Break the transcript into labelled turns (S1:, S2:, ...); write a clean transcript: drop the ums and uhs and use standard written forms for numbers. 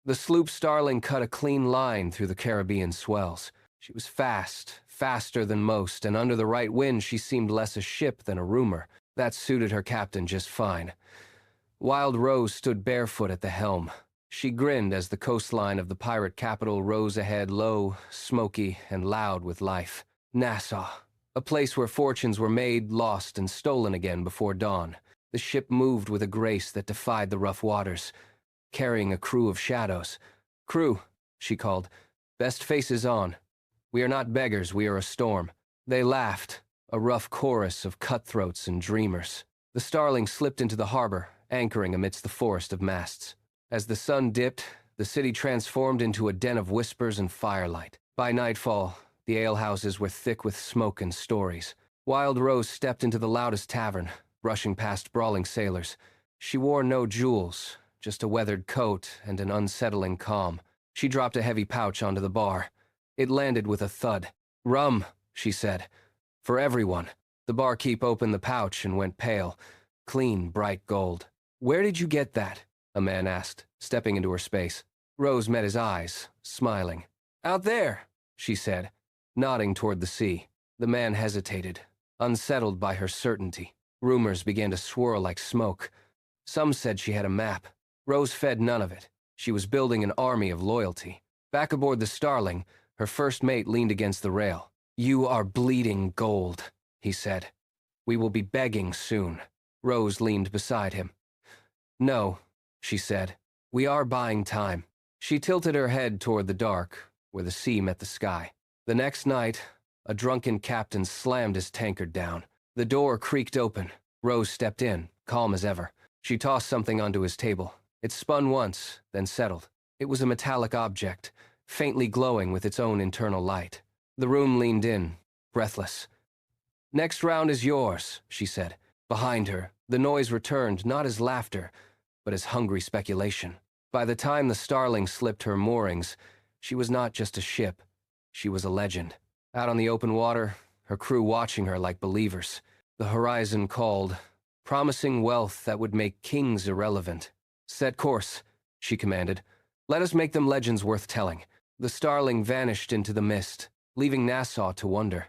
S1: The sloop Starling cut a clean line through the Caribbean swells. She was fast, faster than most, and under the right wind she seemed less a ship than a rumor. That suited her captain just fine. Wild Rose stood barefoot at the helm. She grinned as the coastline of the pirate capital rose ahead, low, smoky, and loud with life. Nassau, a place where fortunes were made, lost, and stolen again before dawn. The ship moved with a grace that defied the rough waters, carrying a crew of shadows. "Crew," she called. "Best faces on. We are not beggars, we are a storm." They laughed, a rough chorus of cutthroats and dreamers. The Starling slipped into the harbor, anchoring amidst the forest of masts. As the sun dipped, the city transformed into a den of whispers and firelight. By nightfall, the alehouses were thick with smoke and stories. Wild Rose stepped into the loudest tavern, brushing past brawling sailors. She wore no jewels, just a weathered coat and an unsettling calm. She dropped a heavy pouch onto the bar. It landed with a thud. "Rum," she said. "For everyone." The barkeep opened the pouch and went pale. Clean, bright gold. "Where did you get that?" a man asked, stepping into her space. Rose met his eyes, smiling. "Out there," she said, nodding toward the sea. The man hesitated, unsettled by her certainty. Rumors began to swirl like smoke. Some said she had a map. Rose fed none of it. She was building an army of loyalty. Back aboard the Starling, her first mate leaned against the rail. "You are bleeding gold," he said. "We will be begging soon." Rose leaned beside him. "No," she said. "We are buying time." She tilted her head toward the dark, where the sea met the sky. The next night, a drunken captain slammed his tankard down. The door creaked open. Rose stepped in, calm as ever. She tossed something onto his table. It spun once, then settled. It was a metallic object, faintly glowing with its own internal light. The room leaned in, breathless. "Next round is yours," she said. Behind her, the noise returned, not as laughter, but as hungry speculation. By the time the Starling slipped her moorings, she was not just a ship. She was a legend. Out on the open water, her crew watching her like believers. The horizon called, promising wealth that would make kings irrelevant. "Set course," she commanded. "Let us make them legends worth telling." The Starling vanished into the mist, leaving Nassau to wonder.